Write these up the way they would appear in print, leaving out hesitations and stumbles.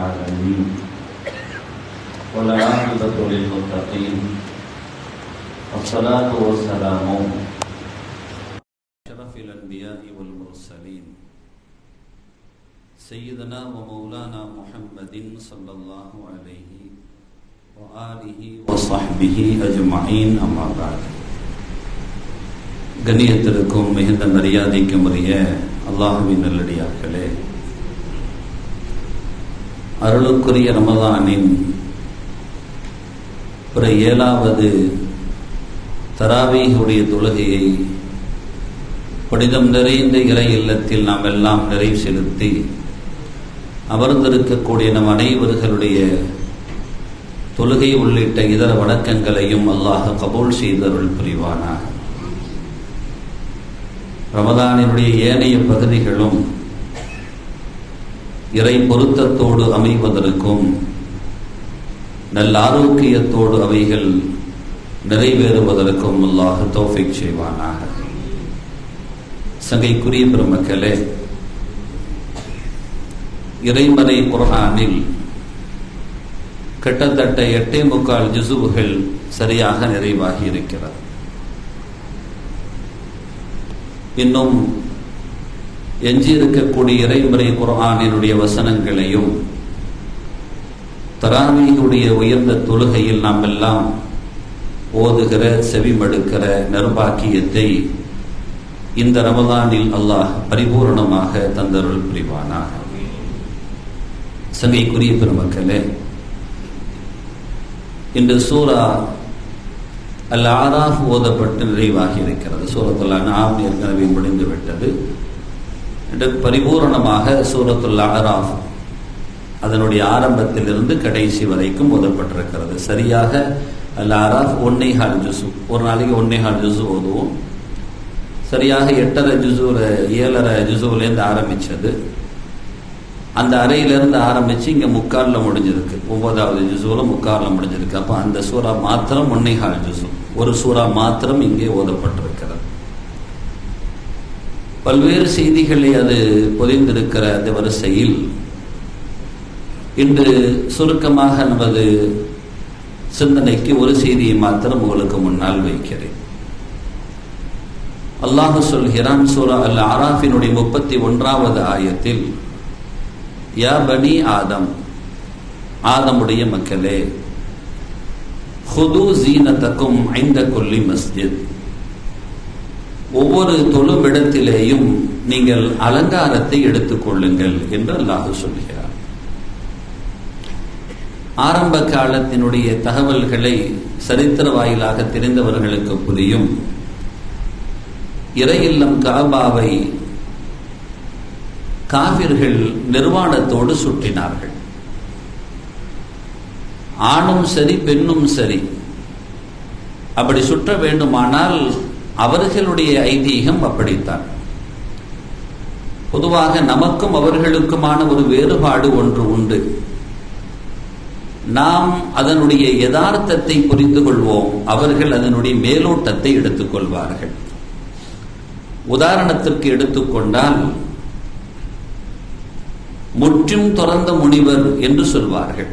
العالمين والعاقبة للمتقين والصلاة والسلام أشرف الأنبياء والمرسلين سيدنا ومولانا محمد صلى الله عليه وآله وصحبه أجمعين أما بعد. கண்ணியத்திற்கும் மிகுந்த மரியாதைக்கும் உரிய அல்லாஹ்வின் நல்லடியார்களே, அருளுக்குரிய ரமதானின் ஒரு 7வது தராவீஹுடைய தொழுகையை புனிதம் நிறைந்த இறை இல்லத்தில் நாம் எல்லாம் நிறைவு செலுத்தி அமர்ந்திருக்கக்கூடிய நம் அனைவர்களுடைய தொழுகை உள்ளிட்ட இதர வணக்கங்களையும் அல்லாஹ் கபூல் செய்தருள் புரிவானாக. ரமதானினுடைய ஏனைய பகுதிகளும் இறை பொருத்தத்தோடு அமைவதற்கும் நல்ல ஆரோக்கியத்தோடு அவைகள் நிறைவேறுவதற்கும் அல்லாஹ் தௌஃபீக் செய்வானாக. சங்கைக்குரிய பெருமக்களே, இறைமறை குர்ஆனில் கிட்டத்தட்ட 8.25 ஜுஸுகள் சரியாக நிறைவாகி இருக்கிறது. இன்னும் எஞ்சியிருக்கக்கூடிய இறைமறை குர்ஆனினுடைய வசனங்களையும் தராவீஹுடைய உயர்ந்த தொழுகையில் நாம் எல்லாம் ஓதுகிற செவிமடுக்கிற நற்பாக்கியத்தை இந்த ரமதானில் அல்லாஹ் பரிபூர்ணமாக தந்தருள் புரிவானாக. சங்கைக்குரிய பெருமக்களே, இன்று சூரா அல் ஆராஃப் ஓதப்பட்டு நிறைவாகி இருக்கிறது. சூரத்துல் அன்ஆம் ஏற்கனவே முடிந்து விட்டது. இன்று பரிபூரணமாக சூரத்துல் ஆராஃப் அதனுடைய ஆரம்பத்திலிருந்து கடைசி வரைக்கும் ஓதப்பட்டிருக்கிறது. சரியாக அல் ஆராஃப் 1.25 ஜுஸு, ஒரு நாளைக்கு 1.25 ஜுஸு ஓதுவோம். சரியாக 8.5 ஜுஸுல 7.5 ஜுஸுலேருந்து ஆரம்பித்தது. அந்த அறையிலிருந்து ஆரம்பித்து இங்கே 3/4 முடிஞ்சிருக்கு. 9வது ஜுஸுவில் 3/4 முடிஞ்சிருக்கு. அப்போ அந்த சூறா மாத்திரம் 1.25 ஜுஸு, ஒரு சூறா மாத்திரம் இங்கே ஓதப்பட்டிருக்கிறது. பல்வேறு செய்திகளை அது பொதிந்திருக்கிற அந்த வரிசையில் இன்று சுருக்கமாக நமது சிந்தனைக்கு ஒரு செய்தியை மாத்திரம் உங்களுக்கு முன்னால் வைக்கிறேன். அல்லாஹ் சொல்கிறான் சூரா அல் ஆராஃபினுடைய 31வது ஆயத்தில், யா பனி ஆதம், ஆதமுடைய மக்களே, ஹுது ஜீனத்தக்கும் ஐந்த குல்லி மஸ்ஜித், ஒவ்வொரு தொழுமிடத்திலேயும் நீங்கள் அலங்காரத்தை எடுத்துக்கொள்ளுங்கள் என்று அல்லாஹ் சொல்கிறார். ஆரம்ப காலத்தினுடைய தகவல்களை சரித்திர வாயிலாக தெரிந்தவர்களுக்கு புரியும். இறை இல்லம் கஅபாவை காபிர்கள் நிர்வாணத்தோடு சுற்றினார்கள். ஆணும் சரி பெண்ணும் சரி. அப்படி சுற்ற வேண்டுமானால் அவர்களுடைய ஐதீகம் அப்படித்தான். பொதுவாக நமக்கும் அவர்களுக்குமான ஒரு வேறுபாடு ஒன்று உண்டு. நாம் அதனுடைய யதார்த்தத்தை புரிந்து கொள்வோம், அவர்கள் அதனுடைய மேலோட்டத்தை எடுத்துக்கொள்வார்கள். உதாரணத்திற்கு எடுத்துக்கொண்டால், முற்றும் துறந்த முனிவர் என்று சொல்வார்கள்.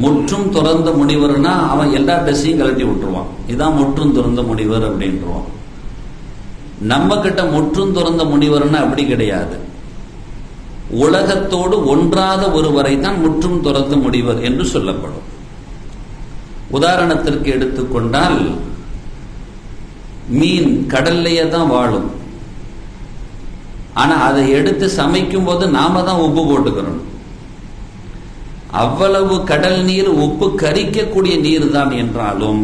முற்றும் துறந்த முனிவர்னா அவன் எல்லா ட்ரெஸ்ஸையும் கழட்டி விட்டுருவான். இதான் முற்றும் துறந்த முனிவர் அப்படின்றான். நம்ம கிட்ட முற்றும் துறந்த முனிவர்னா அப்படி கிடையாது. உலகத்தோடு ஒன்றாத ஒருவரை தான் முற்றும் துறந்த முனிவர் என்று சொல்லப்படும். உதாரணத்திற்கு எடுத்துக்கொண்டால், மீன் கடல்லையே தான் வாழும். ஆனா அதை எடுத்து சமைக்கும் போது நாம தான் உப்பு போட்டுக்கிறோம். அவ்வளவு கடல் நீர் உப்பு கரிக்கக்கூடிய நீர் தான் என்றாலும்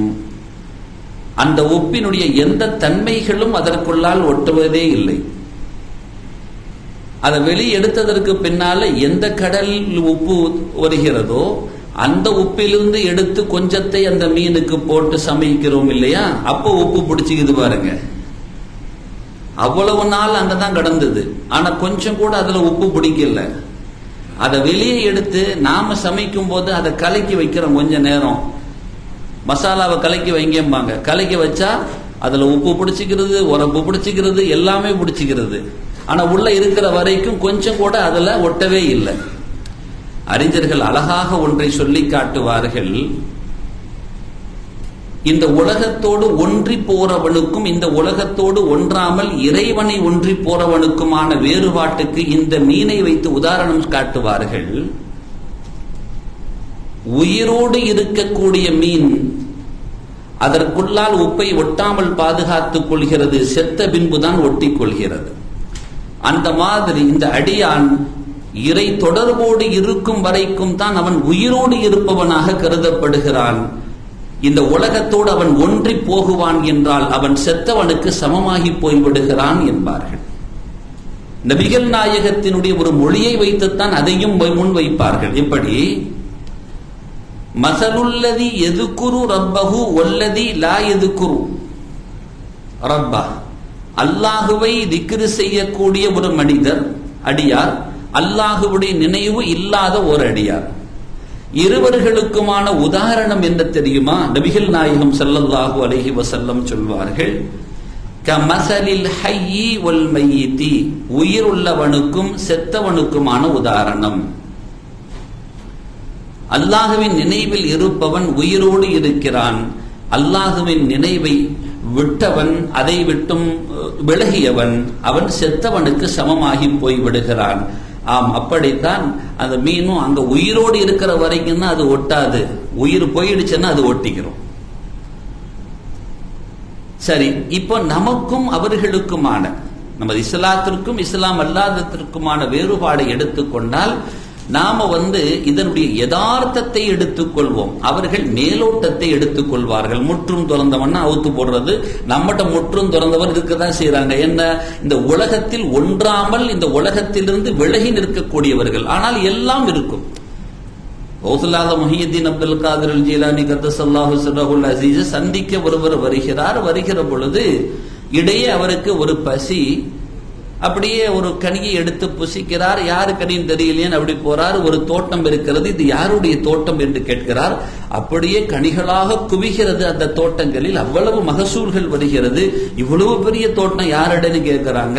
அந்த உப்பினுடைய எந்த தன்மைகளும் அதற்குள்ளால் ஒட்டுவதே இல்லை. அதை வெளியெடுத்ததற்கு பின்னால எந்த கடலில் உப்பு வருகிறதோ அந்த உப்பிலிருந்து எடுத்து கொஞ்சத்தை அந்த மீனுக்கு போட்டு சமைக்கிறோம் இல்லையா, அப்போ உப்பு பிடிச்சிக்குது பாருங்க. அவ்வளவு நாள் அங்கதான் கடந்தது. ஆனா கொஞ்சம் கூட அதுல உப்பு பிடிக்கல. அதை வெளியே எடுத்து நாம சமைக்கும் போது அதை கலக்கி வைக்கிறோம். கொஞ்ச நேரம் மசாலாவை கலக்கி வைங்கம்பாங்க. கலக்கி வச்சா அதுல உப்பு பிடிச்சிக்கிறது, உரப்பு பிடிச்சிக்கிறது, எல்லாமே பிடிச்சிக்கிறது. ஆனா உள்ள இருக்கிற வரைக்கும் கொஞ்சம் கூட அதுல ஒட்டவே இல்லை. அறிஞர்கள் அழகாக ஒன்றை சொல்லி காட்டுவார்கள். இந்த உலகத்தோடு ஒன்றி போறவனுக்கும் இந்த உலகத்தோடு ஒன்றாமல் இறைவனை ஒன்றி போறவனுக்குமான வேறுபாட்டுக்கு இந்த மீனை வைத்து உதாரணம் காட்டுவார்கள். உயிரோடு இருக்கக்கூடிய மீன் அதற்குள்ளால் உப்பை ஒட்டாமல் பாதுகாத்துக் கொள்கிறது, செத்த பின்புதான் ஒட்டி கொள்கிறது. அந்த மாதிரி இந்த அடியான் இறை தொடர்போடு இருக்கும் வரைக்கும் தான் அவன் உயிரோடு இருப்பவனாக கருதப்படுகிறான். இந்த உலகத்தோடு அவன் ஒன்றி போகுவான் என்றால் அவன் செத்தவனுக்கு சமமாகி போய்விடுகிறான் என்பார்கள். நபிகள் நாயகத்தினுடைய ஒரு மொழியை வைத்துத்தான் அதையும் முன் வைப்பார்கள். எப்படி? மசலுல்லதி எதுக்குரு ரப்பஹு வல்லதி லா எதுக்குரு ரப்பா. அல்லாஹுவை திக்ரு செய்யக்கூடிய ஒரு மனிதர், அடியார், அல்லாஹுவுடைய நினைவு இல்லாத ஒரு அடியார், இருவர்களுக்குமான உதாரணம் என்ன தெரியுமா? நபிகள் நாயகம் ஸல்லல்லாஹு அலைஹி வஸல்லம் சொல்வார்கள், கமஸலில் ஹய்யி வல் மய்யிதி, உயிருள்ளவனுக்கும் செத்தவனுக்குமான உதாரணம். அல்லாஹுவின் நினைவில் இருப்பவன் உயிரோடு இருக்கிறான், அல்லாஹுவின் நினைவை விட்டவன், அதை விட்டும் விலகியவன், அவன் செத்தவனுக்கு சமமாகி போய் விடுகிறான். ஆம், அப்படித்தான் அந்த மீனும் அங்க உயிரோடு இருக்கிற வரைக்கும் தான் அது ஒட்டாது, உயிர் போயிடுச்சுன்னா அது ஒட்டிக்கிறோம். சரி, இப்போ நமக்கும் அவர்களுக்குமான, நமது இஸ்லாத்திற்கும் இஸ்லாம் அல்லாதத்திற்குமான வேறுபாடை எடுத்துக்கொண்டால் நாம இதனுடைய யதார்த்தத்தை எடுத்துக்கொள்வோம், அவர்கள் மேலோட்டத்தை எடுத்துக்கொள்வார்கள். முற்றும் துறந்தவன்னா அவுத்து போடுறது, நம்மகிட்ட முற்றும் துறந்தவர் இருக்கதான் செய்யறாங்க. என்ன? இந்த உலகத்தில் ஒன்றாமல் இந்த உலகத்திலிருந்து விலகி நிற்கக்கூடியவர்கள். ஆனால் எல்லாம் இருக்கும். கௌசுல்லாத முஹியுத்தீன் அப்துல் காதிர் அல் ஜீலானி கத்தஸல்லாஹு சிர்ரஹுல் அஸீஸ் சந்திக்க ஒருவர் வருகிறார். வருகிற பொழுது இடையே அவருக்கு ஒரு பசி, அப்படியே ஒரு கனியை எடுத்து புசிக்கிறார். யாரு கனின்னு தெரியலையேன்னு அப்படி போறார். ஒரு தோட்டம் இருக்கிறது, இது யாருடைய தோட்டம் என்று கேட்கிறார். அப்படியே கனிகளாக குவிகிறது அந்த தோட்டங்களில், அவ்வளவு மகசூல்கள் வருகிறது. இவ்வளவு பெரிய தோட்டம் யாருடைன்னு கேட்கிறாங்க.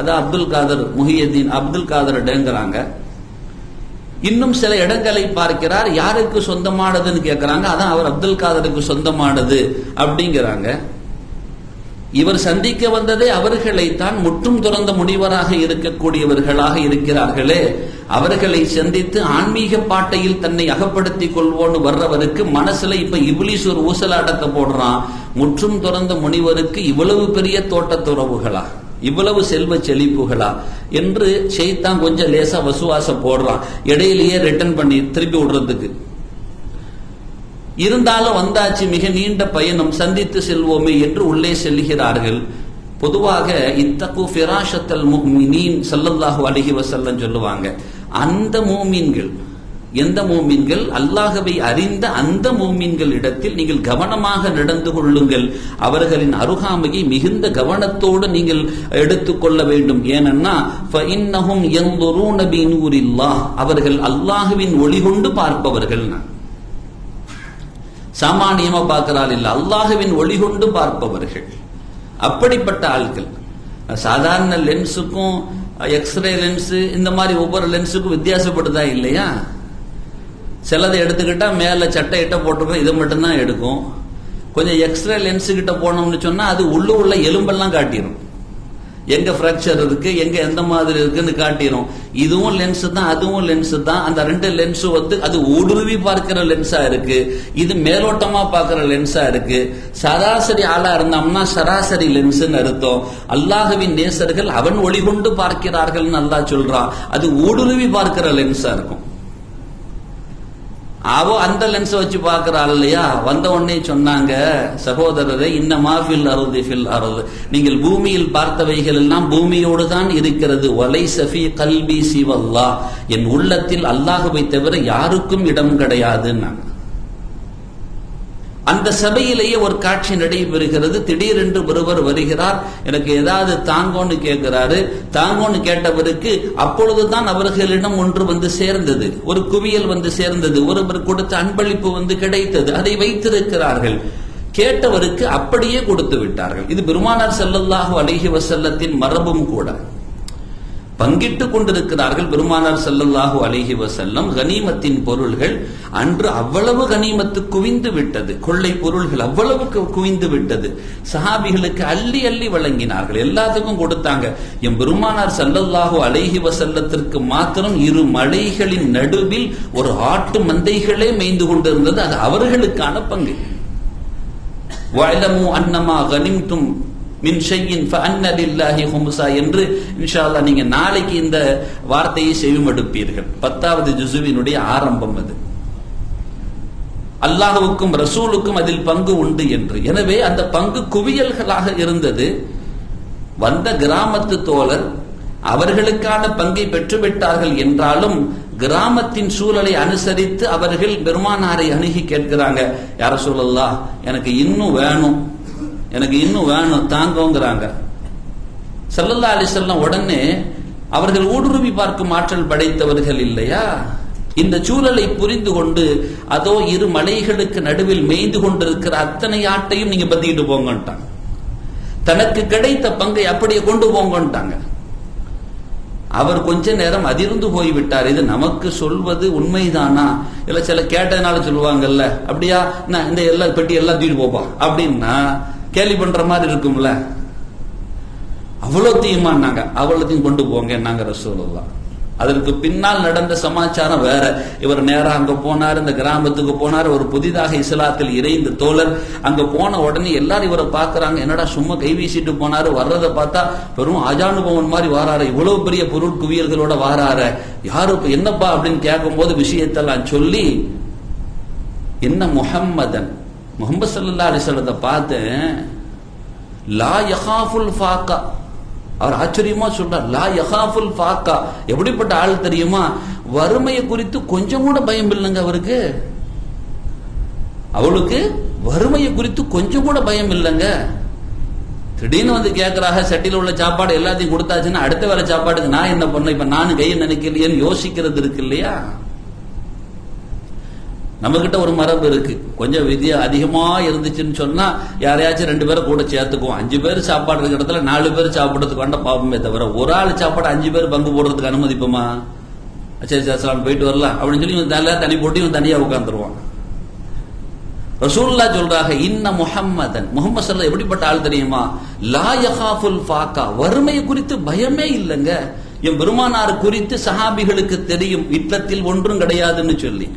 அதான் அப்துல் காதர், முஹியுத்தீன் அப்துல் காதர் இடங்கிறாங்க. இன்னும் சில இடங்களை பார்க்கிறார், யாருக்கு சொந்தமானதுன்னு கேட்கிறாங்க. அதான் அவர் அப்துல் காதருக்கு சொந்தமானது அப்படிங்கிறாங்க. இவர் சந்திக்க வந்ததே அவர்களைத்தான், முற்றும் துறந்த முனிவராக இருக்கக்கூடியவர்களாக இருக்கிறார்களே, அவர்களை சந்தித்து ஆன்மீக பாட்டையில் தன்னை அகப்படுத்திக் கொள்வோன்னு வர்றவருக்கு மனசுல இப்ப இப்லீஸ் ஒரு ஊசலாட்டத்தை போடுறான். முற்றும் துறந்த முனிவருக்கு இவ்வளவு பெரிய தோட்டத்துறவுகளா, இவ்வளவு செல்வ செழிப்புகளா என்று ஷைத்தான் கொஞ்சம் லேசா வசுவாச போடுறான், இடையிலேயே ரிட்டர்ன் பண்ணி திருப்பி விடுறதுக்கு. இருந்தாலும் வந்தாச்சு, மிக நீண்ட பயணம், சந்தித்து செல்வோமே என்று உள்ளே செல்கிறார்கள். பொதுவாக இத்தகு ஃபிராஷத்தல் முஃமினீன் ஸல்லல்லாஹு அலைஹி வஸல்லம் சொல்லுவாங்க, அந்த மூமின்கள், எந்த மூமின்கள்? அல்லாஹ்வை அறிந்த அந்த மூமின்கள் இடத்தில் நீங்கள் கவனமாக நடந்து கொள்ளுங்கள், அவர்களின் அருகாமையை மிகுந்த கவனத்தோடு நீங்கள் எடுத்துக்கொள்ள வேண்டும். ஏனென்னா ஃபஇன்னஹும் யன்துரூன பிநூரில்லாஹ், அவர்கள் அல்லாஹ்வின் ஒளி கொண்டு பார்ப்பவர்கள். சாமானியமா பார்க்கிறாள் இல்ல, அல்லாஹ்வின் ஒளி கொண்டு பார்ப்பவர்கள். அப்படிப்பட்ட ஆட்கள். சாதாரண லென்ஸுக்கும் எக்ஸ்ரே லென்ஸ் இந்த மாதிரி ஒவ்வொரு லென்ஸுக்கும் வித்தியாசப்படுதா இல்லையா? சிலதை எடுத்துக்கிட்டா மேல சட்டை இட்ட போட்டிருக்கோம், இதை மட்டும்தான் எடுக்கும். கொஞ்சம் எக்ஸ்ரே லென்ஸு கிட்ட போனோம்னு சொன்னா அது உள்ள எலும்பெல்லாம் காட்டிடும், எங்க பிராக்சர் இருக்கு, எங்க எந்த மாதிரி இருக்குன்னு காட்டிடும். இதுவும் லென்ஸ் தான், அதுவும் லென்ஸ் தான். அந்த ரெண்டு லென்ஸும் அது ஊடுருவி பார்க்கிற லென்ஸா இருக்கு, இது மேலோட்டமா பார்க்கிற லென்ஸா இருக்கு. சராசரி ஆளா இருந்தோம்னா சராசரி லென்ஸ்ன்னு அர்த்தம். அல்லாஹ்வின் நேசர்கள் அவன் ஒளி கொண்டு பார்க்கிறார்கள் அல்லாஹ் சொல்றான், அது ஊடுருவி பார்க்கிற லென்ஸா இருக்கும். அவ அந்த லென்ஸை வச்சு பார்க்கிறாள் இல்லையா? வந்த உடனே சொன்னாங்க, சகோதரரை, இன்னமா ஃபில் அர்தி ஃபில் அர்து, நீங்கள் பூமியில் பார்த்தவைகள் எல்லாம் பூமியோடு தான் இருக்கிறது. வலைஸ ஃபீ கல்பி சிவல்லாஹ், என் உள்ளத்தில் அல்லாஹ்வை தவிர யாருக்கும் இடம் கிடையாதுன்னாங்க. அந்த சபையிலேயே ஒரு காட்சி நடைபெறுகிறது. திடீரென்று ஒருவர் வருகிறார், எனக்கு ஏதாவது தாங்கோன்னு கேட்கிறாரு. தாங்கோன்னு கேட்டவருக்கு அப்பொழுதுதான் அவர்களிடம் ஒன்று சேர்ந்தது, ஒரு குவியல் சேர்ந்தது, ஒருவர் கொடுத்த அன்பளிப்பு கிடைத்தது, அதை வைத்திருக்கிறார்கள். கேட்டவருக்கு அப்படியே கொடுத்து விட்டார்கள். இது பெருமானார் ஸல்லல்லாஹு அலைஹி வஸல்லத்தின் மரபும் கூட. பங்கிட்டுக் கொண்டிருக்கிறார்கள். பெருமானார் ஸல்லல்லாஹு அலைஹி வஸல்லம் கனிமத்தின் பொருள்கள் அன்று அவ்வளவு கனிமத்து குவிந்து விட்டது, கொள்ளை பொருள்கள் அவ்வளவு குவிந்து விட்டது. சஹாபிகளுக்கு அள்ளி அள்ளி வழங்கினார்கள், எல்லாத்துக்கும் கொடுத்தாங்க. எம் பெருமானார் ஸல்லல்லாஹு அலைஹி வஸல்லத்திற்கு மாத்திரம் 2 மலைகளின் நடுவில் ஒரு ஆட்டு மந்தைகளே மேய்ந்து கொண்டிருந்தது, அது அவர்களுக்கான பங்கு. வஅலமு அன்னமா கனிம்தும் மின் ஷையின் ஃபஅன்ன லில்லாஹி ஹும்ஸா என்று இன்ஷா அல்லாஹ் நீங்க நாளைக்கு இந்த வார்த்தையை செவிமடுப்பீர்கள். 10வது ஜுசுவினுடைய ஆரம்பம் அது. அல்லாஹ்வுக்கும் ரசூலுக்கும் அதில் பங்கு உண்டு என்று. எனவே அந்த பங்கு குவியல்களாக இருந்தது. வந்த கிராமத்து தோழர் அவர்களுக்கான பங்கை பெற்றுவிட்டார்கள் என்றாலும் கிராமத்தின் சூழலை அனுசரித்து அவர்கள் பெருமானாரை அணுகி கேட்கிறாங்க, யா ரசூலல்லாஹ் எனக்கு இன்னும் வேணும், எனக்கு இன்னும் வேணும் தாங்கோங்கிறாங்க. ஸல்லல்லாஹு அலைஹி வஸல்லம் உடனே அவர்கள் ஊடுருவி பார்க்கும் ஆற்றல் படைத்தவர்கள் இல்லையா, இந்த சூழலை புரிந்து கொண்டு அதோ 2 மலைகளுக்கு நடுவில் மேய்ந்து கொண்டிருக்கிற அத்தனை ஆட்டையும் நீங்க பத்திக்கிட்டு போங்கன்ட்டாங்க. தனக்கு கிடைத்த பங்கை அப்படியே கொண்டு போங்கன்ட்டாங்க. அவர் கொஞ்ச நேரம் அதிர்ந்து போய்விட்டார். இது நமக்கு சொல்வது உண்மைதானா, இல்ல சில கேட்டதுனால சொல்லுவாங்கல்ல, அப்படியா இந்த எல்லா பெட்டி எல்லாம் தூக்கிட்டு போப்பா அப்படின்னா கேலி பண்ற மாதிரி இருக்கும்ல. அவ்வளோத்தையுமா நாங்க அவ்வளோத்தையும் கொண்டு போங்க நாங்க ரசூலுல்லாஹ். அதற்கு பின்னால் நடந்த சமாச்சாரம் வேற. இவர் நேரா அங்க போனார், இந்த கிராமத்துக்கு போனார். ஒரு புதிதாக இஸ்லாத்தில் இறைந்த தோழர் அங்க போன உடனே எல்லாரும் இவரை பாக்குறாங்க, என்னடா சும்மா கை வீசிட்டு போனாரு, வர்றதை பார்த்தா வெறும் அஜானுபவன் மாதிரி வாராரு, இவ்வளவு பெரிய பொருள் குவியல்களோட வாராரு, யாரு என்னப்பா அப்படின்னு கேட்கும் போது விஷயத்தெல்லாம் சொல்லி, என்ன முஹம்மதன் முஹம்மது ஸல்லல்லாஹு அலைஹி வஸல்லம் பார்த்தேன், லா யகாஃபுல் ஃபாக்கா. அவர் ஆச்சரியமா சொல்றார், லா யகாஃபுல் ஃபாக்கா. எப்படிப்பட்ட ஆள் தெரியுமா, வறுமையை குறித்து கொஞ்சம் கூட பயம் இல்லைங்க அவருக்கு. அவளுக்கு வறுமையை குறித்து கொஞ்சம் கூட பயம் இல்லைங்க. திடீர்னு வந்து கேட்கறாங்க, சட்டியில் உள்ள சாப்பாடு எல்லாத்தையும் கொடுத்தாச்சுன்னா அடுத்த வேலை சாப்பாடுக்கு நான் என்ன பண்ண, இப்ப நானும் கையை நினைக்கலையேன்னு யோசிக்கிறது இருக்கு இல்லையா. நம்ம கிட்ட ஒரு மரபு இருக்கு, கொஞ்சம் விதியா அதிகமா இருந்துச்சுன்னு சொன்னா யாரையாச்சும் 2 பேரை கூட சேர்த்துக்குவோம். 5 பேர் சாப்பாடு இருக்கிற இடத்துல 4 பேர் சாப்பிடுறதுக்கு வேண்டாம் பாப்போமே தவிர, ஒரு ஆள் சாப்பாடு 5 பேர் பங்கு போடுறதுக்கு அனுமதிப்போமா? சரி சார் போயிட்டு வரலாம் அப்படின்னு சொல்லி இவன் தனி போட்டு இவன் தனியா உட்காந்துருவான். ரசூலுல்லாஹ் சொல்றாங்க, இன்ன முஹம்மதன் முஹம்மது ஸல்லல்லாஹு எப்படிப்பட்ட ஆள் தெரியுமா, லா யகாஃபுல் ஃபாக்கா, வறுமையை குறித்து பயமே இல்லைங்க. என் பெருமானார் குறித்து சஹாபிகளுக்கு தெரியும், இல்லத்தில் ஒன்றும் கிடையாதுன்னு சொல்லி.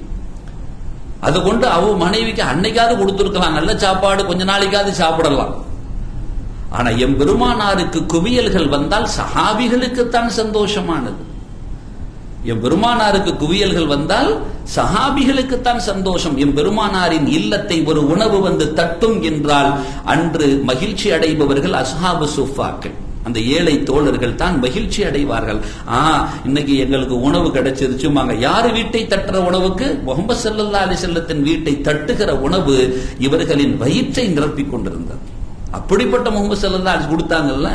அது கொண்டு அவ மனைவிக்கு அன்னைக்காவது கொடுத்துருக்கலாம், நல்ல சாப்பாடு கொஞ்ச நாளைக்காவது சாப்பிடலாம். ஆனா எம் பெருமானாருக்கு குவியல்கள் வந்தால் சஹாபிகளுக்குத்தான் சந்தோஷமானது. எம் பெருமானாருக்கு குவியல்கள் வந்தால் சஹாபிகளுக்குத்தான் சந்தோஷம். எம் பெருமானாரின் இல்லத்தை ஒரு உணவு வந்து தட்டும் என்றால் அன்று மகிழ்ச்சி அடைபவர்கள் அஸ்ஹாபு சுஃபாக்கள், அந்த ஏழை தோழர்கள் தான் மகிழ்ச்சி அடைவார்கள். இன்னைக்கு எங்களுக்கு உணவு கிடைச்சிருச்சுமாங்க. யாரு வீட்டை தட்டுற உணவுக்கு? முஹம்மது ஸல்லல்லாஹு அலைஹி வஸல்லத்தின் வீட்டை தட்டுகிற உணவு இவர்களின் வயிற்றை நிரப்பிக் கொண்டிருந்தது. அப்படிப்பட்ட முஹம்மது ஸல்லல்லாஹு அலைஹி கொடுத்தாங்கல்ல.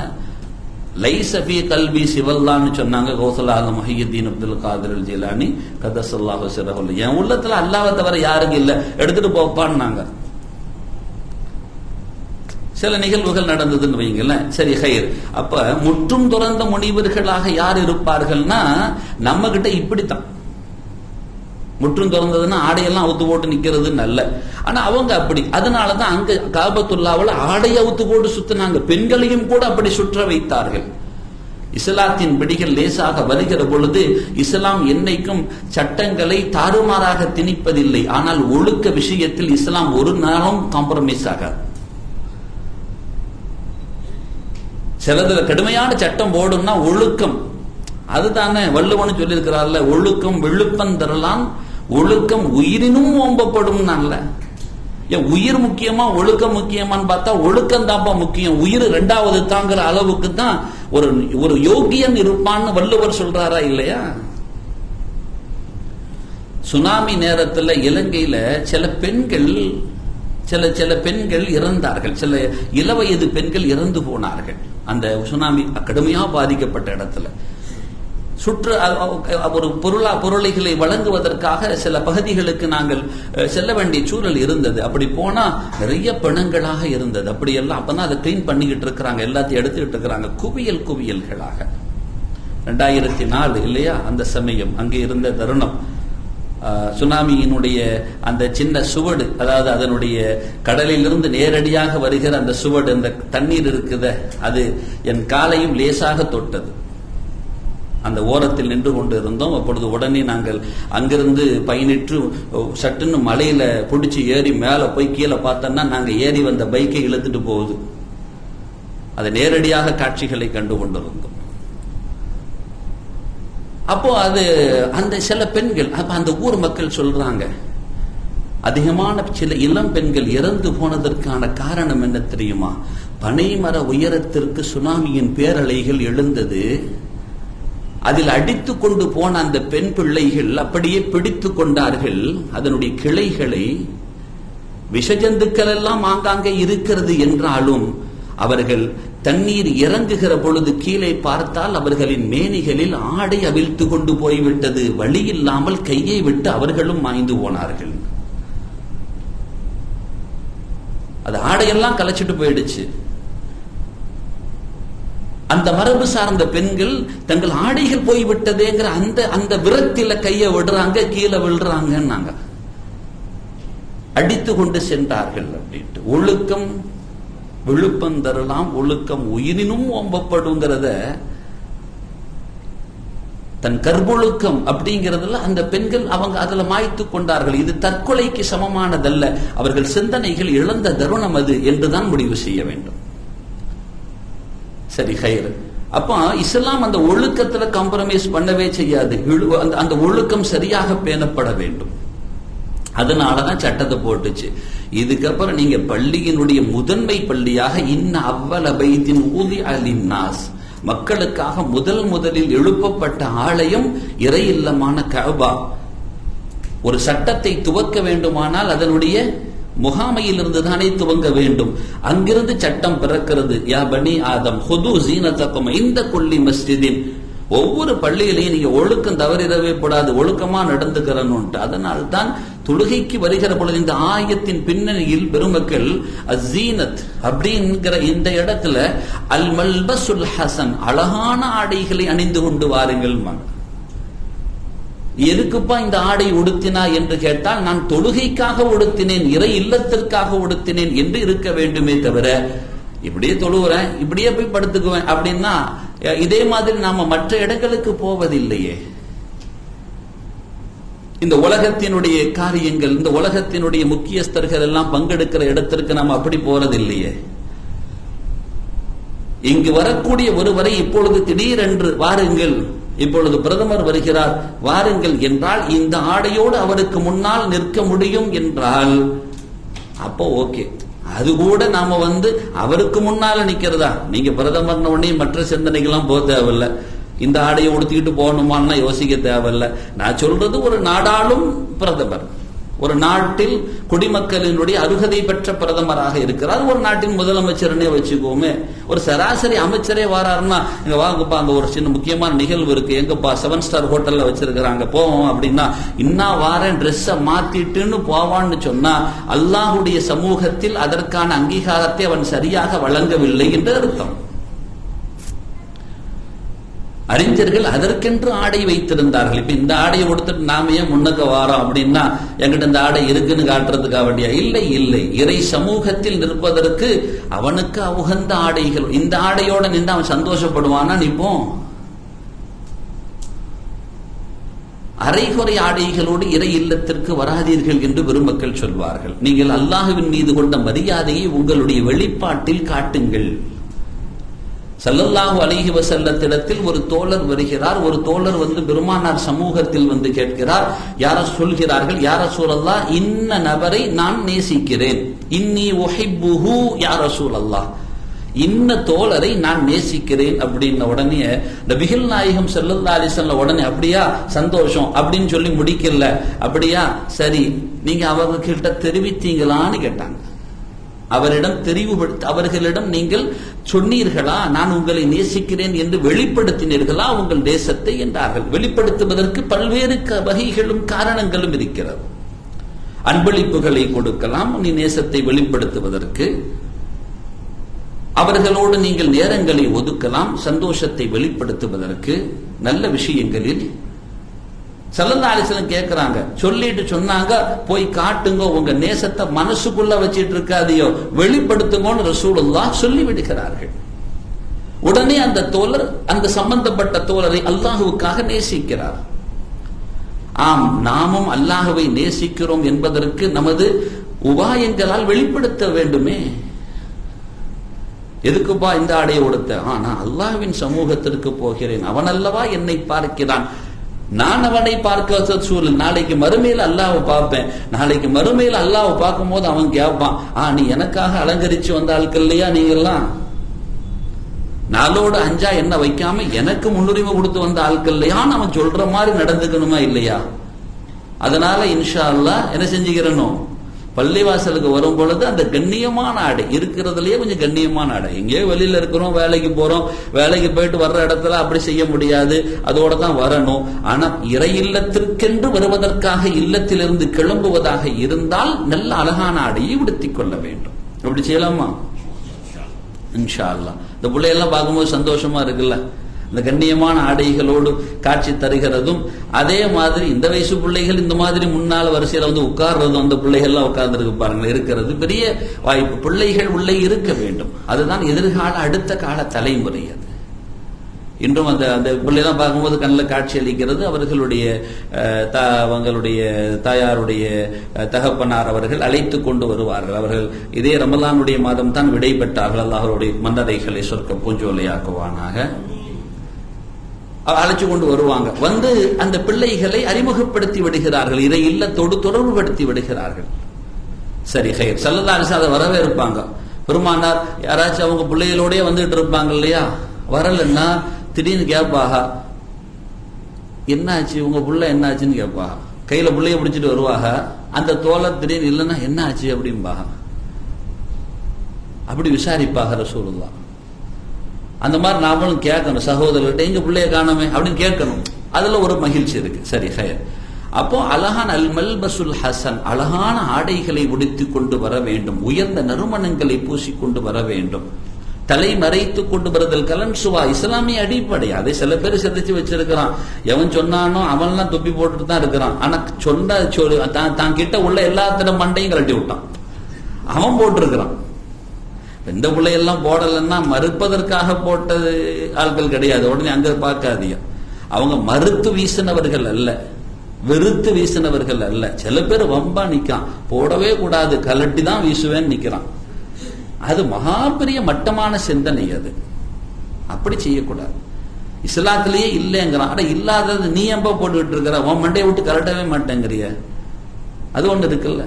லைஸ ஃபீ கல்பி சிவல்லான்னு சொன்னாங்க கௌஸுல் ஆலம் முஹியுத்தீன் அப்துல் காதிர் அல் ஜிலானி கதஸல்லாஹு சிரஹு. என் உள்ளத்துல அல்லாஹ்வை தவிர யாருக்கும் இல்ல, எடுத்துட்டு போப்பான்னாங்க. சில நிகழ்வுகள் நடந்ததுன்னு வைங்களேன், சரி ஹைர். அப்ப முற்றும் துறந்த முனிவர்களாக யார் இருப்பார்கள்னா நம்ம கிட்ட இப்படித்தான். முற்றும் துறந்ததுன்னா ஆடையெல்லாம் அவுத்து போட்டு நிக்கிறதுன்னு அல்ல. ஆனா அவங்க அப்படி, அதனாலதான் அங்க காபத்துல்லாவில் ஆடையை அவுத்து போட்டு சுத்தினாங்க. பெண்களையும் கூட அப்படி சுற்ற வைத்தார்கள். இஸ்லாத்தின் பிடிகள் லேசாக வருகிற பொழுது இஸ்லாம் என்னைக்கும் சட்டங்களை தாறுமாறாக திணிப்பதில்லை. ஆனால் ஒழுக்க விஷயத்தில் இஸ்லாம் ஒரு நாளும் காம்ப்ரமைஸ் ஆகாது. சிலதுல கடுமையான சட்டம் போடும்னா ஒழுக்கம், அதுதானே வள்ளுவன் சொல்லி இருக்கிறார்ல, ஒழுக்கம் வெளுப்பம் தரலாம், ஒழுக்கம் உயிரினும் ஓம்பப்படும். உயிர் முக்கியமா ஒழுக்கம் முக்கியமான்னு பார்த்தா ஒழுக்கம் தான்ப்பா முக்கியம், உயிர் 2வது தாங்கிற அளவுக்கு தான் ஒரு யோகியன் இருப்பான்னு வள்ளுவர் சொல்றாரா இல்லையா? சுனாமி நேரத்தில் இலங்கையில சில பெண்கள் இறந்தார்கள், சில இளவயது பெண்கள் இறந்து போனார்கள். அந்த சுனாமி கடுமையா பாதிக்கப்பட்ட இடத்துல ஒரு பொருளைகளை வழங்குவதற்காக சில பகுதிகளுக்கு நாங்கள் செல்ல வேண்டிய சூழல் இருந்தது. அப்படி போனா நிறைய பிணங்களாக இருந்தது. அப்படி எல்லாம் அப்பதான் அதை கிளீன் பண்ணிக்கிட்டு இருக்கிறாங்க, எல்லாத்தையும் எடுத்துக்கிட்டு இருக்கிறாங்க, குவியல்களாக 2004 இல்லையா, அந்த சமயம் அங்கே இருந்த தருணம், சுனாமியினுடைய அந்த சின்ன சுவடு, அதாவது அதனுடைய கடலிலிருந்து நேரடியாக வருகிற அந்த சுவடு, அந்த தண்ணீர் இருக்குத, அது என் காலையும் லேசாக தொட்டது. அந்த ஓரத்தில் நின்று கொண்டு இருந்தோம். அப்பொழுது உடனே நாங்கள் அங்கிருந்து பயணிற்று சட்டுன்னு மலையில பிடிச்சி ஏறி மேல போய் கீழே பார்த்தோம்னா நாங்க ஏறி வந்த பைக்கை இழுத்துட்டு போகுது. அதை நேரடியாக காட்சிகளை கண்டு கொண்டிருந்தோம். அப்போ அது அந்த சில பெண்கள், அப்ப அந்த ஊர் மக்கள் சொல்றாங்க, அதிகமான சில இளம் பெண்கள் இறந்து போனதற்கான காரணம் என்ன தெரியுமா? பனைமர உயரத்திற்கு சுனாமியின் பேரலைகள் எழுந்தது. அதில் அடித்து கொண்டு போன அந்த பெண் பிள்ளைகள் அப்படியே பிடித்து கொண்டார்கள் அதனுடைய கிளைகளை. விஷஜந்துக்கள் எல்லாம் ஆங்காங்கே இருக்கிறது என்றாலும் அவர்கள் தண்ணீர் இறங்குகிற பொழுது கீழே பார்த்தால் அவர்களின் மேனிகளில் ஆடை அவிழ்த்து கொண்டு போய்விட்டது. வழி இல்லாமல் கையை விட்டு அவர்களும் மாய்ந்து போனார்கள். அது ஆடையெல்லாம் கலைச்சிட்டு போயிடுச்சு. அந்த மரபு சார்ந்த பெண்கள் தங்கள் ஆடைகள் போய்விட்டதேங்கிற அந்த விரத்தில கையை விடுறாங்க, கீழே விழுறாங்க, அடித்து கொண்டு சென்றார்கள் அப்படின்ட்டு. ஒழுக்கம் விழுப்பம் தரலாம், ஒழுக்கம் உயிரினும் ஓம்பப்படுங்கிறத, தன் கற்பொழுக்கம் அப்படிங்கிறதுல அந்த பெண்கள் அவங்க அதுல மாய்த்து கொண்டார்கள். இது தற்கொலைக்கு சமமானதல்ல, அவர்கள் சிந்தனைகள் இழந்த தருணம் அது என்றுதான் முடிவு செய்ய வேண்டும். சரி, ஹைர். அப்ப இஸ்லாம் அந்த ஒழுக்கத்துல காம்ப்ரமைஸ் பண்ணவே செய்யாது. அந்த ஒழுக்கம் சரியாக பேணப்பட வேண்டும். அதனாலதான் சட்டத்தை போட்டுச்சு. இதுக்கப்புறம் நீங்க பள்ளியினுடைய முதன்மை பள்ளியாக இன்ன அவ்வள பைத்தின் ஊதி அலின்னாஸ், மக்களுக்காக முதலில் எழுப்பப்பட்ட ஆலயம் இறை இல்லமான கஅபா. ஒரு சட்டத்தை துவக்க வேண்டுமானால் அதனுடைய முகாமையில் இருந்து தானே துவங்க வேண்டும். அங்கிருந்து சட்டம் பிறக்கிறது. யா பனி ஆதம் ஹுது ஜீனத்தக்கும் இந்த கொல்லி மஸ்ஜிதின், ஒவ்வொரு பள்ளியிலையும் நீங்க ஒழுக்கம் தவறிடவே கூடாது, ஒழுக்கமா நடந்துக்கிறனும். அதனால்தான் தொழுகைக்கு வருகிற பொழுது இந்த ஆயத்தின் பின்னணியில் பெருமக்கள் அஸீனத் அப்படிங்கிற இந்த இடத்துல அல் மல்பசுல் ஹசன், அழகான ஆடைகளை அணிந்து கொண்டு வாருங்கள். எதுக்குப்பா இந்த ஆடை உடுத்தினா என்று கேட்டால், நான் தொழுகைக்காக உடுத்தினேன், இறை இல்லத்திற்காக உடுத்தினேன் என்று இருக்க வேண்டுமே தவிர, இப்படியே தொழுகிறேன் இப்படியே போய் படுத்துக்குவேன் அப்படின்னா இதே மாதிரி நாம மற்ற இடங்களுக்கு போவதில்லையே. இந்த உலகத்தினுடைய காரியங்கள், இந்த உலகத்தினுடைய முக்கியஸ்தர்கள் எல்லாம் பங்கெடுக்கிற இடத்திற்கு நாம் அப்படி போறதில்லையே. இங்கு வரக்கூடிய ஒருவரை இப்பொழுது திடீரென்று வாருங்கள், இப்பொழுது பிரதமர் வருகிறார் வாருங்கள் என்றால் இந்த ஆடையோடு அவருக்கு முன்னால் நிற்க முடியும் என்றால் அப்போ ஓகே. அது கூட நாம அவருக்கு முன்னால நிக்கிறதா? நீங்க பிரதமர் உடனே மற்ற சிந்தனைகள்லாம் போக தேவையில்ல, இந்த ஆடையை உடுத்திக்கிட்டு போகணுமான்னா யோசிக்க தேவையில்ல. நான் சொல்றது ஒரு நாடாளும் பிரதமர், ஒரு நாட்டில் குடிமக்களினுடைய அருகதை பெற்ற பிரதமராக இருக்கிறார். ஒரு நாட்டின் முதலமைச்சர்னே வச்சுக்கோமே. ஒரு சராசரி அமைச்சரே வராருன்னா, இங்க வாங்கப்பா அங்க ஒரு சின்ன முக்கியமான நிகழ்வு இருக்கு, எங்கப்பா 7 ஸ்டார் ஹோட்டல்ல வச்சிருக்கிறாங்க போவோம் அப்படின்னா, இன்னா வாரேன் ட்ரெஸ்ஸை மாத்திட்டுன்னு போவான்னு சொன்னா அல்லாஹுடைய சமூகத்தில் அதற்கான அங்கீகாரத்தை அவன் சரியாக வழங்கவில்லை என்று அர்த்தம். அறிஞர்கள் அதற்கென்று ஆடை வைத்திருந்தார்கள். இப்ப இந்த ஆடையை கொடுத்துட்டு நாம ஏன் முன்னுக்கு வாரோம் அப்படின்னா, என்கிட்ட இந்த ஆடை இருக்குன்னு காட்டுறதுக்காக வேண்டியா? இல்லை, இறை சமூகத்தில் நிற்பதற்கு அவனுக்கு உகந்த ஆடைகள். இந்த ஆடையோட நின்று அவன் சந்தோஷப்படுவானா? நிப்போம். அரைகுறை ஆடைகளோடு இறை இல்லத்திற்கு வராதீர்கள் என்று பெருமக்கள் சொல்வார்கள். நீங்கள் அல்லாஹ்வின் மீது கொண்ட மரியாதையை உங்களுடைய வெளிப்பாட்டில் காட்டுங்கள். ஸல்லல்லாஹு அலைஹி வஸல்லத்திடத்தில் ஒரு தோழர் வருகிறார். ஒரு தோழர் பெருமானார் சமூகத்தில் கேட்கிறார். சொல்கிறார்கள், யா ரசூலல்லாஹ், இன்ன நபரை நான் நேசிக்கிறேன், இன்னி உஹிப்புஹு யா ரசூலல்லாஹ், இன்ன தோழரை நான் நேசிக்கிறேன் அப்படின்ன உடனே நபிகள் நாயகம் ஸல்லல்லாஹு அலைஹி வஸல்லம் உடனே அப்படியா சந்தோஷம் அப்படின்னு சொல்லி முடிக்கல. அப்படியா சரி, நீங்க அவங்க கிட்ட தெரிவித்தீங்களான்னு கேட்டாங்க. அவர்களிடம் நீங்கள் சொன்னீர்களா, நான் உங்களை நேசிக்கிறேன் என்று வெளிப்படுத்தினீர்களா உங்கள் தேசத்தை என்றார்கள். வெளிப்படுத்துவதற்கு பல்வேறு வகைகளும் காரணங்களும் இருக்கிறது. அன்பளிப்புகளை கொடுக்கலாம் நீ நேசத்தை வெளிப்படுத்துவதற்கு. அவர்களோடு நீங்கள் நேரங்களை ஒதுக்கலாம் சந்தோஷத்தை வெளிப்படுத்துவதற்கு. நல்ல விஷயங்களில் ஸல்லல்லாஹு அலைஹி வஸல்லம் கேட்கிறாங்க, சொல்லிட்டு சொன்னாங்க, போய் காட்டுங்க, உங்க நேசத்தை மனசுக்குள்ள வச்சிட்டு இருக்காதியோ, வெளிப்படுத்துங்கன்னு ரசூலுல்லாஹ் சொல்லி விடுகிறார்கள். உடனே அந்த தோழர், அந்த சம்பந்தப்பட்ட தோழரை அல்லாஹ்வுக்காக நேசிக்கிறார். ஆம், நாமும் அல்லாஹ்வை நேசிக்கிறோம் என்பதற்கு நமது உபாயங்களால் வெளிப்படுத்த வேண்டுமே. எதுக்குப்பா இந்த ஆடையை உடுத்த? நான் அல்லாஹ்வின் சமூகத்திற்கு போகிறேன், அவன் அல்லவா என்னை பார்க்கிறான், நான் அவனை பார்க்க சூழல். நாளைக்கு மறுமையில் அல்லாஹ்வை பார்ப்பேன். நாளைக்கு மறுமையில் அல்லாஹ்வை பார்க்கும் போது அவன் கேட்பான், நீ எனக்காக அலங்கரிச்சு வந்த ஆட்கள் இல்லையா நீங்கெல்லாம்? நாளோடு அஞ்சா என்ன வைக்காம எனக்கு முன்னுரிமை கொடுத்து வந்த ஆட்கள் இல்லையா? அவன் சொல்ற மாதிரி நடந்துக்கணுமா இல்லையா? அதனால இன்ஷா அல்லாஹ் என்ன செஞ்சுக்கிறனோ, பள்ளிவாசலுக்கு வரும் பொழுது அந்த கண்ணியமான ஆடை இருக்கிறதுலயே கொஞ்சம் கண்ணியமான ஆடை. எங்கேயோ வெளியில இருக்கிறோம், வேலைக்கு போறோம், வேலைக்கு போயிட்டு வர்ற இடத்துல அப்படி செய்ய முடியாது, அதோட தான் வரணும். ஆனா இறை இல்லத்திற்கென்று வருவதற்காக இல்லத்திலிருந்து கிளம்புவதாக இருந்தால் நல்ல அழகான ஆடையை உடுத்திக் கொள்ள வேண்டும். அப்படி செய்யலாமா? இன்ஷா அல்லாஹ். இந்த பிள்ளையெல்லாம் பார்க்கும்போது சந்தோஷமா இருக்குல்ல, இந்த கண்ணியமான ஆடைகளோடு காட்சி தருகிறதும். அதே மாதிரி இந்த வயசு பிள்ளைகள் இந்த மாதிரி முன்னாள் வரிசையில வந்து உட்கார்றதும், அந்த பிள்ளைகள்லாம் உட்கார்ந்துருக்கு பாருங்க, இருக்கிறது பெரிய வாய்ப்பு. பிள்ளைகள் உள்ளே இருக்க வேண்டும், அதுதான் எதிர்கால அடுத்த கால தலைமுறை. அது இன்றும் அந்த அந்த பிள்ளைலாம் பார்க்கும்போது கண்ணில் காட்சி அளிக்கிறது. அவர்களுடைய அவங்களுடைய தாயாருடைய தகப்பனார் அவர்கள் அழைத்து கொண்டு வருவார்கள். அவர்கள் இதே ரமலானுடைய மாதம் தான் விடை பெற்றார்கள். அல்லாஹ்வுடைய மன்னரைகளை சொர்க்க பூஞ்சோலையாக்குவானாக. அழைச்சு கொண்டு வருவாங்க. வந்து அந்த பிள்ளைகளை அறிமுகப்படுத்தி விடுகிறார்கள், இறை இல்லத்தோடு தொடர்புபடுத்தி விடுகிறார்கள். சரி, ஹைர். ஸல்லல்லாஹு அலைஹி வஸல்லம் வரவே இருப்பாங்க. பெருமானார் யாராச்சும் அவங்க பிள்ளைகளோடய வந்துட்டு இருப்பாங்க இல்லையா? வரலன்னா திடீர்னு கேட்பாக, என்னாச்சு உங்க புள்ள என்னாச்சுன்னு கேட்பாக. கையில பிள்ளைய பிடிச்சிட்டு வருவாங்க. அந்த தோழர் திடீர்னு இல்லைன்னா என்ன ஆச்சு அப்படிம்பாக. அப்படி விசாரிப்பாக ரசூலுல்லாஹ். அந்த மாதிரி நாமளும் கேட்கணும், சகோதரர்கிட்ட எங்க பிள்ளைய காணமே அப்படின்னு கேட்கணும். அதுல ஒரு மகிழ்ச்சி இருக்கு. சரி, ஹைர். அப்போ அழகான அல் மல்பசுல் ஹசன், அழகான ஆடைகளை உடுத்திக் கொண்டு வர வேண்டும், உயர்ந்த நறுமணங்களை பூசிக்கொண்டு வர வேண்டும், தலை மறைத்து கொண்டு வருதல் கலன்சுவா இஸ்லாமிய அடிப்படை. அதை சில பேர் சிதைச்சு வச்சிருக்கிறான். எவன் சொன்னானோ அவன்லாம் தொப்பி போட்டுட்டு தான் இருக்கிறான். ஆனா சொன்ன தான் கிட்ட உள்ள எல்லாத்திட மண்டையும் கழட்டி விட்டான், அவன் போட்டிருக்கிறான். எந்த பிள்ளையெல்லாம் போடலன்னா மறுப்பதற்காக போட்டது ஆட்கள் கிடையாது. உடனே அங்க பார்க்காதீங்க, அவங்க மறுத்து வீசினவர்கள் அல்ல, வெறுத்து வீசினவர்கள் அல்ல. சில பேர் வம்பா நிக்கான், போடவே கூடாது, கலட்டி தான் வீசுவேன்னு நிக்கிறான். அது மகா பெரிய மட்டமான சிந்தனை. அது அப்படி செய்யக்கூடாது. இஸ்லாத்திலேயே இல்லைங்கிறான். அட இல்லாதது நீ எம்ப போட்டுக்கிட்டு இருக்கிற, உன் மண்டையை விட்டு கலட்டவே மாட்டேங்கிறிய, அது ஒண்ணு இருக்குல்ல.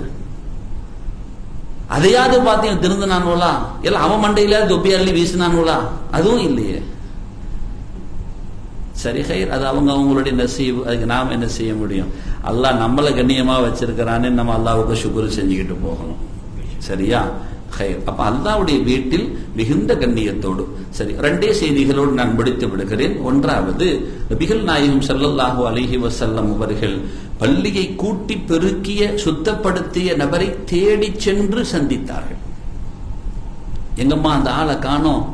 அதையாவது பார்த்தீங்க திருந்தினானுவலா, இல்ல அவன் மண்டையில தொப்பி அள்ளி வீசினானுவலா, அதுவும் இல்லையே. சரி, ஹைர். அது அவங்களுடைய நசீப், அதுக்கு நாம் என்ன செய்ய முடியும்? அல்லாஹ் நம்மளை கண்ணியமா வச்சிருக்கிறான்னு நம்ம அல்லாஹ்வுக்கு ஷுக்ர் செஞ்சுக்கிட்டு போகணும். சரியா? ஹைர். அப்ப அல்லாஹ்வுடைய வீட்டில் மிகுந்த கண்ணியத்தோடு. சரி, ரெண்டே செய்திகளோடு நான் முடித்து விடுகிறேன். ஒன்றாவது, நபிகள் நாயகம் ஸல்லல்லாஹு அலைஹி வஸல்லம் அவர்கள் பள்ளியை கூட்டி பெருக்கிய சுத்தப்படுத்திய நபரை தேடி சென்று சந்தித்தார்கள். எங்கம்மா அந்த ஆளை காணோம்,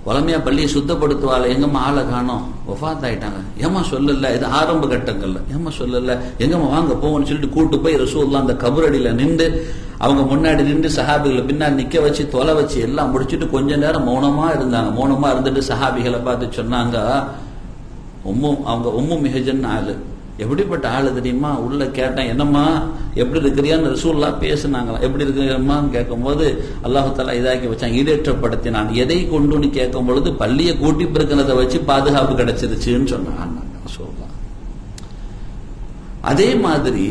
வளமையா பள்ளியை சுத்தப்படுத்துவாள், எங்கம்மா ஆளை காணோம், வஃபாத் ஆயிட்டாங்க. ஏமா சொல்லல, இது ஆரம்ப கட்டங்கள்ல, ஏமா சொல்லல, எங்கம்மா வாங்க போவோம்னு சொல்லிட்டு கூட்டு போய் ரசூலுல்லாஹ் அந்த கபரடியில நின்று, அவங்க முன்னாடி நின்று சஹாபிகளை பின்னாடி நிக்க வச்சு தொலை வச்சு எல்லாம் முடிச்சுட்டு கொஞ்ச நேரம் மௌனமா இருந்தாங்க. மௌனமா இருந்துட்டு சஹாபிகளை பார்த்து சொன்னாங்க, அவங்க உம்மு மிஹஜன் ஆளு, எப்படிப்பட்ட ஆளு தெரியுமா? உள்ள கேட்டேன், என்னம்மா எப்படி இருக்கிறியான்னு ரசூலுல்லாஹ் பேசினாங்களா. எப்படி இருக்கிறம்மான்னு கேட்கும் போது அல்லாஹ் தஆலா இதாக்கி வச்சான், ஈடேற்றப்படுத்தினான். எதை கொண்டுன்னு கேட்கும் பொழுது பள்ளியை கூட்டி பிறக்கிறத வச்சு பாதுகாப்பு கிடைச்சிருச்சுன்னு சொன்னாங்க ரசூலுல்லாஹ். அதே மாதிரி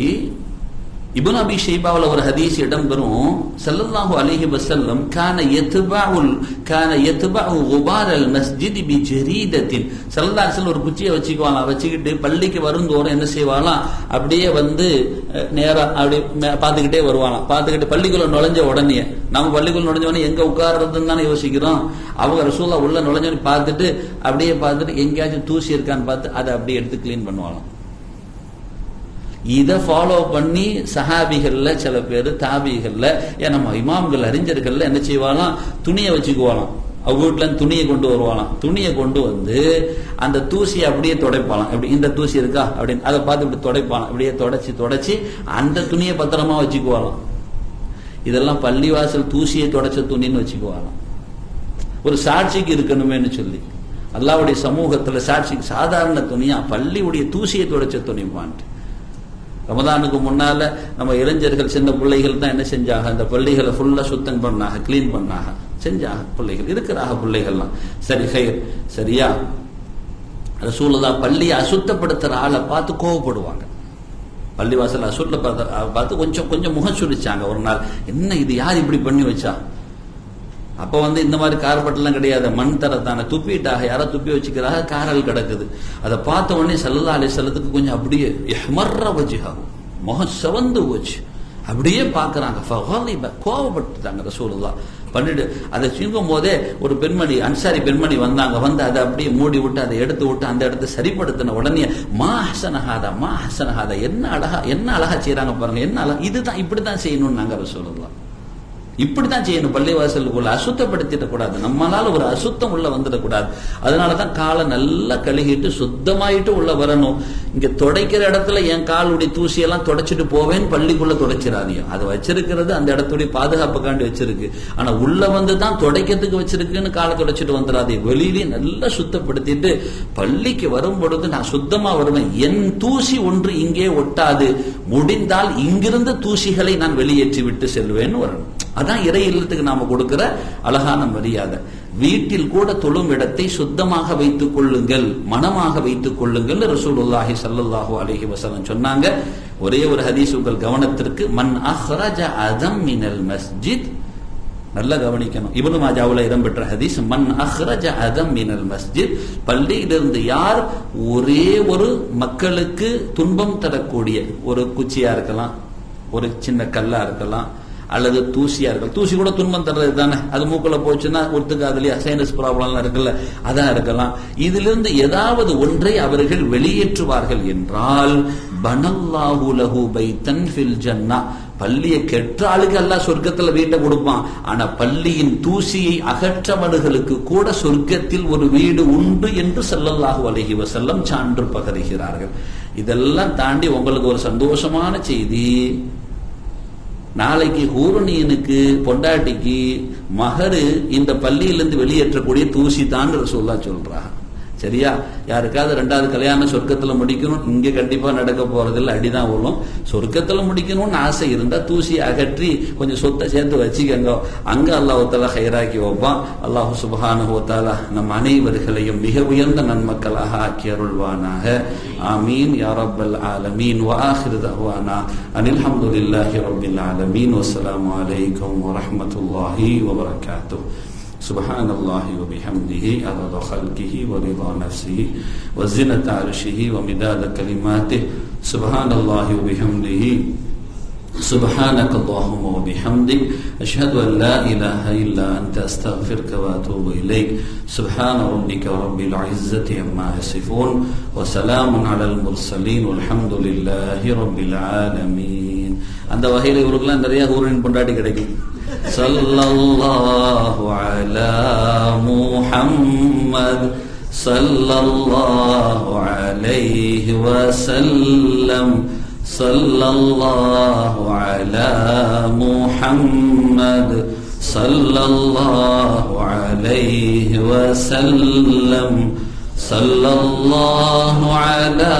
இப்னு அபி ஷைபாவுல ஒரு ஹதீஸ் இடம்பெறும். ஸல்லல்லாஹு அலைஹி வஸல்லம் கான யத்பஉ குபார் அல் மஸ்ஜித் பி ஜரீதத்தின். ஸல்லல்லாஹு அலைஹி வஸல்லம் ஒரு குச்சியை வச்சுக்குவாங்களாம், வச்சுக்கிட்டு பள்ளிக்கு வருந்தோறும் என்ன செய்வாங்களாம், அப்படியே வந்து நேரா அப்படி பார்த்துக்கிட்டே வருவாங்களாம். பார்த்துக்கிட்டு பள்ளிக்குள்ள நுழைஞ்ச உடனே, நம்ம பள்ளிக்குள்ள நுழைஞ்ச உடனே எங்க உட்கார்றதுன்னு தானே யோசிக்கிறோம். அவங்க ரசூலுல்லாஹ் உள்ள நுழைஞ்சோன்னு பார்த்துட்டு அப்படியே பார்த்துட்டு எங்கேயாச்சும் தூசி இருக்கான்னு பார்த்து அதை அப்படியே எடுத்து கிளீன் பண்ணுவாங்களாம். இதை ஃபாலோ பண்ணி சஹாபிகள்ல சில பேர், தாபிகள்ல, நம்ம இமாம்கள் அறிஞர்கள்ல என்ன செய்வாலாம், துணியை வச்சுக்குவாலாம். அவங்க வீட்டுல துணியை கொண்டு வருவாலாம். துணியை கொண்டு வந்து அந்த தூசியை அப்படியே துடைப்பாலாம். அப்படி இந்த தூசி இருக்கா அப்படின்னு அதை பார்த்து இப்படி துடைப்பாலாம். அப்படியே தொடச்சி அந்த துணியை பத்திரமா வச்சுக்குவாலாம். இதெல்லாம் பள்ளிவாசல் தூசியை தொடச்ச துணின்னு வச்சுக்குவாலாம். ஒரு சாட்சிக்கு இருக்கணுமேனு சொல்லி அல்லாஹ்வுடைய சமூகத்துல சாட்சிக்கு சாதாரண துணியா பள்ளியுடைய தூசியை துடைச்ச துணிப்பான்ட்டு. ரமதானுக்கு முன்னால நம்ம இளைஞர்கள், சின்ன பிள்ளைகள் தான் என்ன செஞ்சாங்க, அந்த பள்ளிகளை ஃபுல்லா சுத்தம் பண்ணாங்க, கிளீன் பண்ணாங்க, செஞ்சாங்க. பிள்ளைகள் இருக்கிறாங்க, பிள்ளைகள்லாம் சரி ஹைர் சரியா. ரசூலுல்லாஹ் பள்ளியை அசுத்தப்படுத்துற ஆளை பார்த்து கோவப்படுவாங்க. பள்ளிவாசல் அசுத்த பார்த்து கொஞ்சம் முகம் சுழிச்சாங்க ஒரு நாள். என்ன இது, யார் இப்படி பண்ணி வச்சா? அப்ப இந்த மாதிரி கார்பெட்லாம் கிடையாது, மண் தரத்தான துப்பிட்டாக, யாரோ துப்பி வச்சுக்கிறாங்க, காரல் கிடக்குது. அதை பார்த்த உடனே ஸல்லல்லாஹு அலைஹி வஸல்லத்துக்கு கொஞ்சம் அப்படியே இஹ்மர்ர வஜ்ஹு, முகம் சிவந்து போச்சு. அப்படியே பாக்குறாங்க, கோவப்பட்டுட்டாங்க. ரசூலுல்லாஹ் பண்ணிட்டு அதை சிங்கும் போதே ஒரு பெண்மணி, அன்சாரி பெண்மணி வந்தாங்க. அதை அப்படியே மூடி விட்டு அதை எடுத்து விட்டு அந்த இடத்தை சரிப்படுத்தின உடனே மா ஹசனஹாதா, என்ன அழகா செய்யறாங்க பாருங்க, என்ன அழகா, இதுதான் இப்படித்தான் செய்யணும்னு நாங்க ரசூலுல்லாஹ் இப்படித்தான் செய்யணும். பள்ளிவாசலுக்குள்ள அசுத்தப்படுத்திட கூடாது, நம்மளால ஒரு அசுத்தம் உள்ள வந்துடக்கூடாது. அதனாலதான் காலை நல்லா கழுகிட்டு சுத்தமாயிட்டு உள்ள வரணும். இங்க துடைக்கிற இடத்துல என் காலுடைய தூசியெல்லாம் துடைச்சிட்டு போவேன், பள்ளிக்குள்ள துடைச்சிடாதீங்க. அது வச்சிருக்கிறது அந்த இடத்துடைய பாதுகாப்புக்காண்டி வச்சிருக்கு. ஆனா உள்ள தான் துடைக்கிறதுக்கு வச்சிருக்குன்னு காலை துடைச்சிட்டு வந்துடாதீங்க. வெளியிலேயே நல்லா சுத்தப்படுத்திட்டு பள்ளிக்கு வரும் பொழுது நான் சுத்தமா வருவேன், என் தூசி ஒன்று இங்கே ஒட்டாது, முடிந்தால் இங்கிருந்த தூசிகளை நான் வெளியேற்றி விட்டு செல்வேன்னு வரணும். அதான் இறை இல்லத்துக்கு நாம கொடுக்கிற அழகான மரியாதை. வீட்டில் கூட தொழும் இடத்தை சுத்தமாக வைத்துக் கொள்ளுங்கள், மனமாக வைத்துக் கொள்ளுங்கள் ரசூலுல்லாஹி ஸல்லல்லாஹு அலைஹி வஸல்லம் சொன்னாங்க. ஒரே ஒரு ஹதீஸ் உங்கள் கவனத்திற்கு, மன் அஹ்ரஜ அதம் மினல் மஸ்ஜித், நல்லா கவனிக்கணும், இப்னு மாஜாவுல இடம்பெற்ற ஹதீஸ், மன் அஹ்ரஜ அதம் மினல் மஸ்ஜித், பள்ளியிலிருந்து யார் ஒரே ஒரு மக்களுக்கு துன்பம் தரக்கூடிய ஒரு குச்சியா இருக்கலாம், ஒரு சின்ன கல்லா இருக்கலாம், அல்லது தூசியா இருக்கலாம். தூசி கூட துன்பம் தர்றது தானே, அது மூக்குள்ள போச்சுன்னா ஒத்துக்காதுலயா, சைனஸ் ப்ராப்ளம் இருக்குல்ல, அதான் இருக்கலாம். இதிலிருந்து ஏதாவது ஒன்றை அவர்கள் வெளியேற்றுவார்கள் என்றால், பனல்லாஹு லஹு பைத்தன் ஃபில் ஜன்னா, பள்ளியை கெட்ட ஆளுக்கு அல்லாஹ் சொர்க்கத்துல வீட்டை கொடுப்பான். ஆனா பள்ளியின் தூசியை அகற்றவர்களுக்கு கூட சொர்க்கத்தில் ஒரு வீடு உண்டு என்று ஸல்லல்லாஹு அலைஹி வஸல்லம் சான்று பகருகிறார்கள். இதெல்லாம் தாண்டி உங்களுக்கு ஒரு சந்தோஷமான செய்தி, நாளைக்கு ஹூரனியனுக்கு பொண்டாட்டிக்கு மகரு இந்த பள்ளியிலிருந்து வெளியேற்றக்கூடிய தூசி தான் ரசூலுல்லாஹ் சொல்றாங்க. சரியா? யாருக்காவது ரெண்டாவது கல்யாணம் சொர்க்கத்துல முடிக்கணும், இங்க கண்டிப்பா நடக்க போறதில்லை, அடிதான் விழும். சொர்க்கத்துல முடிக்கணும்னு ஆசை இருந்தா தூசி அகற்றி கொஞ்சம் சொத்தை சேர்த்து வச்சுக்கங்க, அங்க அல்லாஹ் தஆலா ஹைராக்கி வைப்பான். அல்லாஹ் சுப்ஹானஹு வ தஆலா நம் அனைவர்களையும் மிக உயர்ந்த நன்மக்களாக ஆக்கி அருள்வானாக. ஆமீன் யா ரப்பல் ஆலமீன். வ ஆகிரு தஅவானா அனில் ஹம்துலில்லாஹி ரப்பில் ஆலமீன். வஸ்ஸலாமு அலைக்கும் வ ரஹ்மத்துல்லாஹி வ பரகாத்துஹு. سبحان الله وبحمده عدد خلقه ورضا نفسه وزنة عرشه ومداد كلماته. سبحان الله وبحمده سبحانك اللهم وبحمدك أشهد أن لا إله إلا أنت أستغفرك وأتوب إليك. سبحان ربك رب العزة عما يصفون وسلام على المرسلين والحمد لله رب العالمين. அந்த வகையில் இவருக்கெல்லாம் நிறைய ஊரின் பொண்டாட்டி கிடைக்கும். ஸல்லல்லாஹு அலா முஹம்மத் ஸல்லல்லாஹு அலைஹி வஸல்லம் ஸல்லல்லாஹு அலா முஹம்மத் ஸல்லல்லாஹு அலைஹி வஸல்லம் ஸல்லல்லாஹு அலா